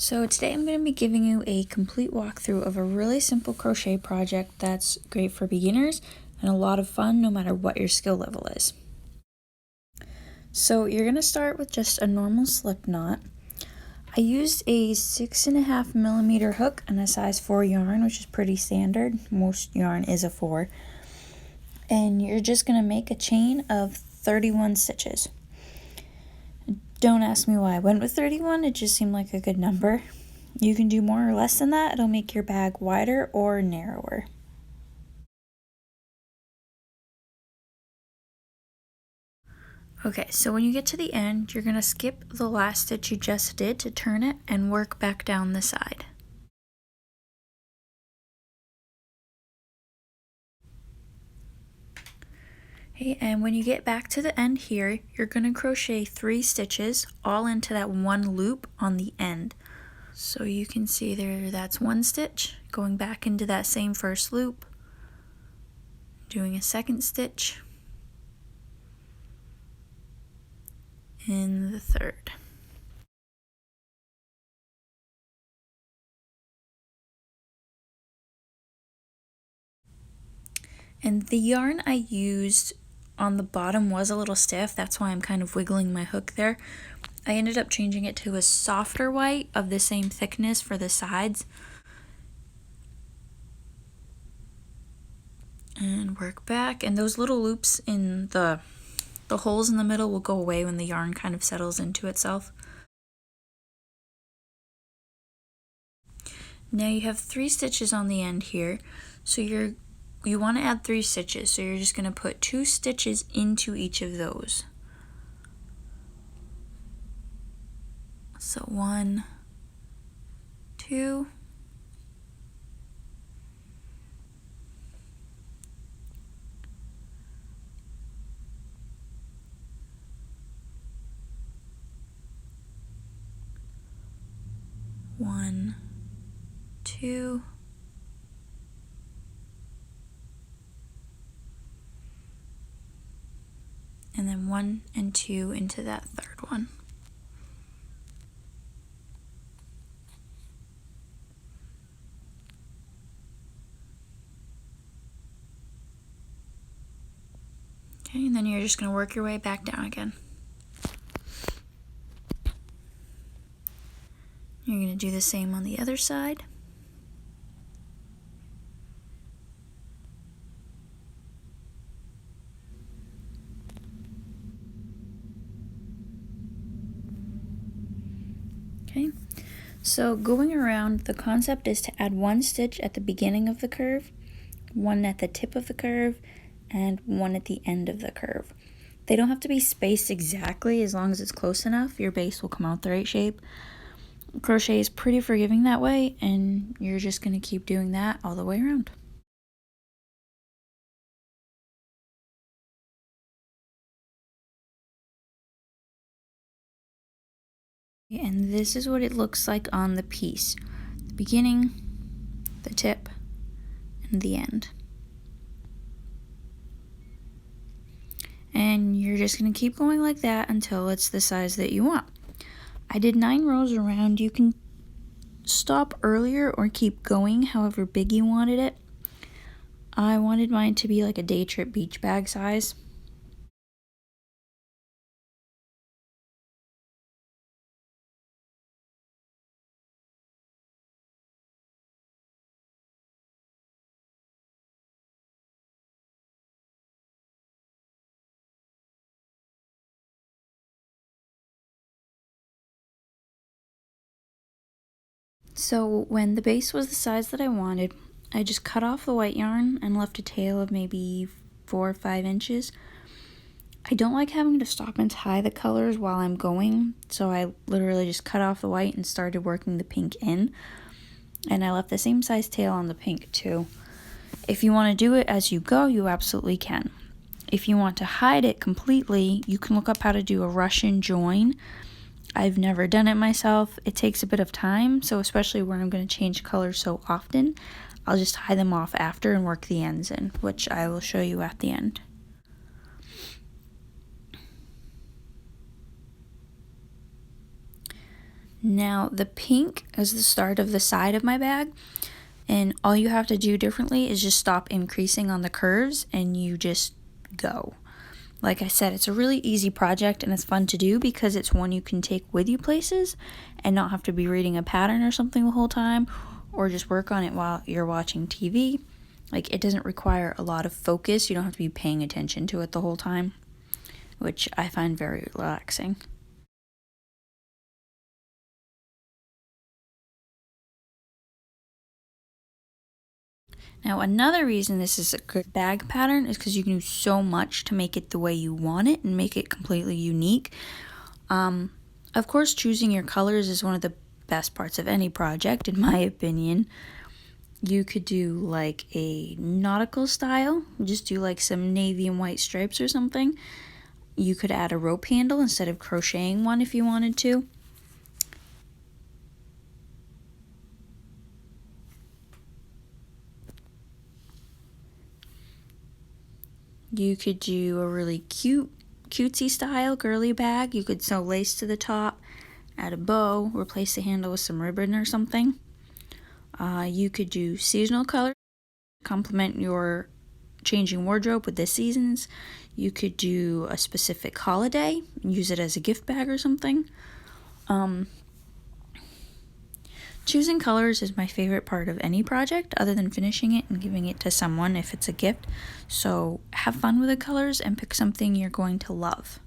So today I'm going to be giving you a complete walkthrough of a really simple crochet project that's great for beginners and a lot of fun no matter what your skill level is. So you're going to start with just a normal slip knot. I used a 6.5mm hook and a size 4 yarn, which is pretty standard. Most yarn is a 4. And you're just going to make a chain of 31 stitches. Don't ask me why I went with 31, it just seemed like a good number. You can do more or less than that, it'll make your bag wider or narrower. Okay, so when you get to the end, you're going to skip the last stitch you just did to turn it and work back down the side. Okay, and when you get back to the end here, you're going to crochet 3 stitches all into that one loop on the end. So you can see there, that's 1 stitch, going back into that same first loop, doing a 2nd stitch, and the 3rd. And the yarn I used on the bottom was a little stiff, that's why I'm kind of wiggling my hook there. I ended up changing it to a softer white of the same thickness for the sides. And work back, and those little loops in the holes in the middle will go away when the yarn kind of settles into itself. Now you have 3 stitches on the end here, so you want to add 3 stitches, so you're just going to put 2 stitches into each of those. So 1, 2, one, 2, and then 1 and 2 into that 3rd one. Okay, and then you're just going to work your way back down again. You're going to do the same on the other side. Okay, so going around, the concept is to add 1 stitch at the beginning of the curve, 1 at the tip of the curve, and 1 at the end of the curve. They don't have to be spaced exactly, as long as it's close enough, your base will come out the right shape. Crochet is pretty forgiving that way, and you're just going to keep doing that all the way around. And this is what it looks like on the piece. The beginning, the tip, and the end. And you're just going to keep going like that until it's the size that you want. I did 9 rows around. You can stop earlier or keep going however big you wanted it. I wanted mine to be like a day trip beach bag size. So when the base was the size that I wanted, I just cut off the white yarn and left a tail of maybe 4 or 5 inches. I don't like having to stop and tie the colors while I'm going, so I literally just cut off the white and started working the pink in. And I left the same size tail on the pink too. If you want to do it as you go, you absolutely can. If you want to hide it completely, you can look up how to do a Russian join. I've never done it myself. It takes a bit of time, so especially where I'm going to change colors so often, I'll just tie them off after and work the ends in, which I will show you at the end. Now the pink is the start of the side of my bag, and all you have to do differently is just stop increasing on the curves and you just go. Like I said, it's a really easy project and it's fun to do because it's one you can take with you places and not have to be reading a pattern or something the whole time, or just work on it while you're watching TV. Like, it doesn't require a lot of focus. You don't have to be paying attention to it the whole time, which I find very relaxing. Now, another reason this is a good bag pattern is because you can do so much to make it the way you want it and make it completely unique. Of course, choosing your colors is one of the best parts of any project, in my opinion. You could do like a nautical style, just do like some navy and white stripes or something. You could add a rope handle instead of crocheting one if you wanted to. You could do a really cutesy style girly bag. You could sew lace to the top, add a bow, replace the handle with some ribbon or something. You could do seasonal colors, complement your changing wardrobe with the seasons. You could do a specific holiday and use it as a gift bag or something. Choosing colors is my favorite part of any project, other than finishing it and giving it to someone if it's a gift. So have fun with the colors and pick something you're going to love.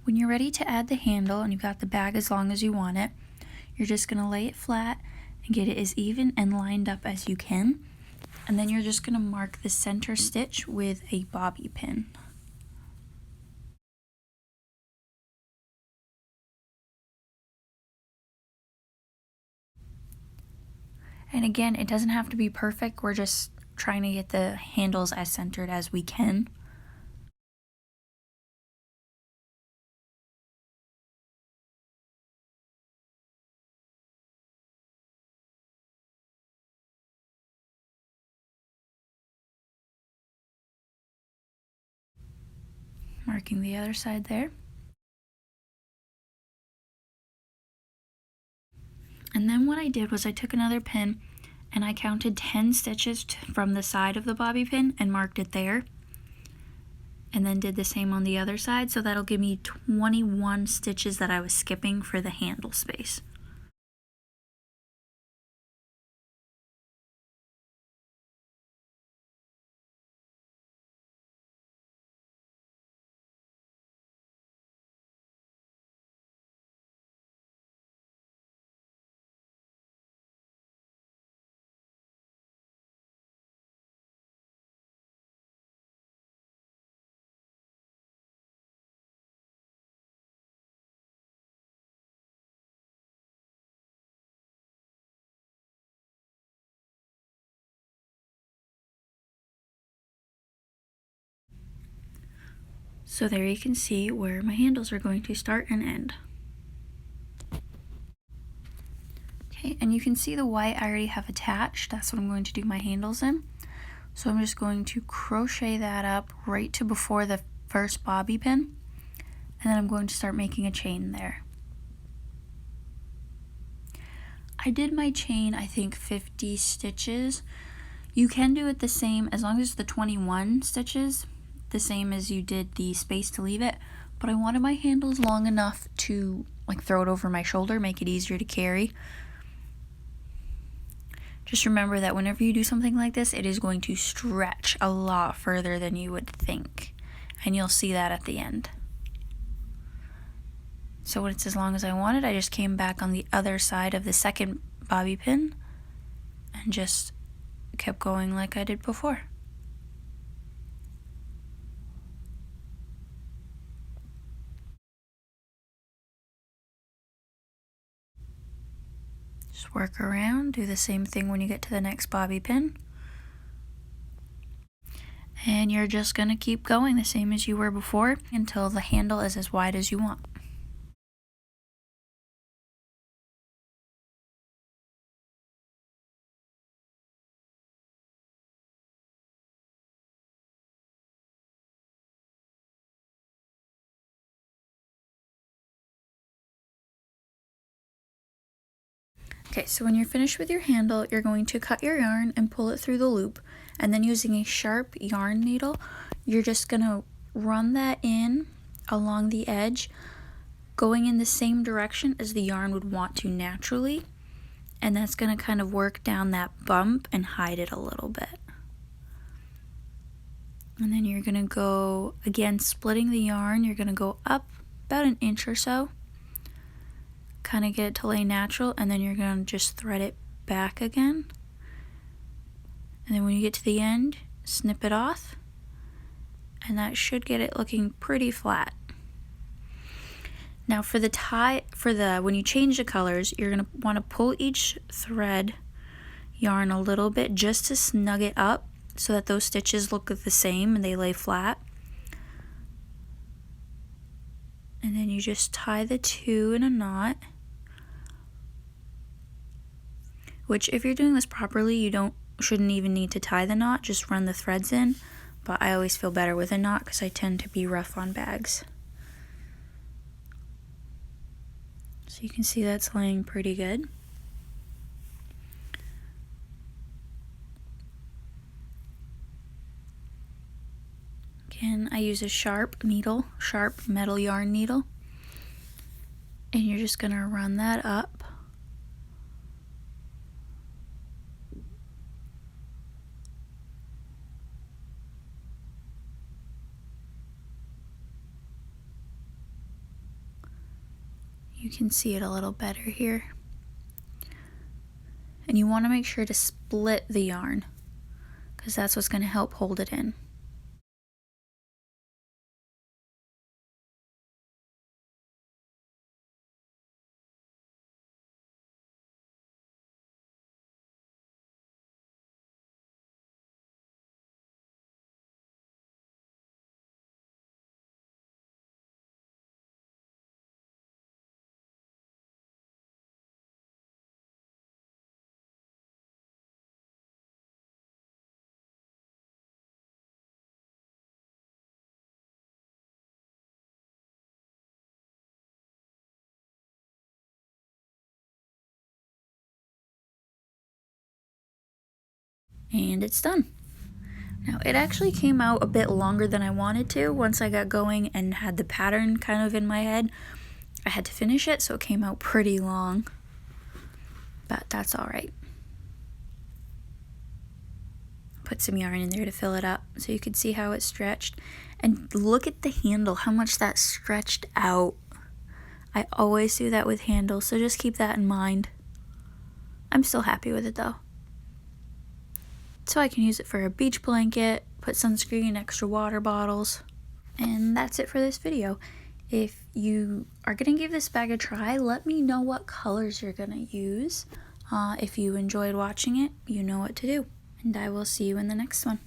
When you're ready to add the handle and you've got the bag as long as you want it, you're just going to lay it flat and get it as even and lined up as you can. And then you're just going to mark the center stitch with a bobby pin. And again, it doesn't have to be perfect. We're just trying to get the handles as centered as we can. Marking the other side there. And then what I did was I took another pin and I counted 10 stitches from the side of the bobby pin and marked it there. And then did the same on the other side, so that'll give me 21 stitches that I was skipping for the handle space. So there you can see where my handles are going to start and end. Okay, and you can see the white I already have attached. That's what I'm going to do my handles in. So I'm just going to crochet that up right to before the first bobby pin, and then I'm going to start making a chain there. I did my chain, I think 50 stitches. You can do it the same as long as it's the 21 stitches, the same as you did the space to leave it, but I wanted my handles long enough to like throw it over my shoulder, make it easier to carry. Just remember that whenever you do something like this, it is going to stretch a lot further than you would think, and you'll see that at the end. So when it's as long as I wanted, I just came back on the other side of the second bobby pin and just kept going like I did before. Just work around, do the same thing when you get to the next bobby pin. And you're just going to keep going the same as you were before until the handle is as wide as you want. Okay, so when you're finished with your handle, you're going to cut your yarn and pull it through the loop, and then using a sharp yarn needle, you're just going to run that in along the edge, going in the same direction as the yarn would want to naturally, and that's going to kind of work down that bump and hide it a little bit. And then you're going to go, again, splitting the yarn, you're going to go up about an inch or so, kind of get it to lay natural, and then you're going to just thread it back again. And then when you get to the end, snip it off, and that should get it looking pretty flat. Now for the when you change the colors, you're going to want to pull each thread yarn a little bit just to snug it up so that those stitches look the same and they lay flat. And then you just tie the two in a knot, which if you're doing this properly, you shouldn't even need to tie the knot, just run the threads in, but I always feel better with a knot because I tend to be rough on bags. So you can see that's laying pretty good. Again, I use a sharp metal yarn needle, and you're just going to run that up. You can see it a little better here. And you want to make sure to split the yarn, because that's what's going to help hold it in. And it's done. Now, it actually came out a bit longer than I wanted to once I got going and had the pattern kind of in my head. I had to finish it, so it came out pretty long, but that's all right. Put some yarn in there to fill it up so you could see how it stretched. And look at the handle, how much that stretched out. I always do that with handles, so just keep that in mind. I'm still happy with it though. So I can use it for a beach blanket, put sunscreen, extra water bottles. And that's it for this video. If you are gonna give this bag a try, let me know what colors you're gonna use. If you enjoyed watching it, you know what to do. And I will see you in the next one.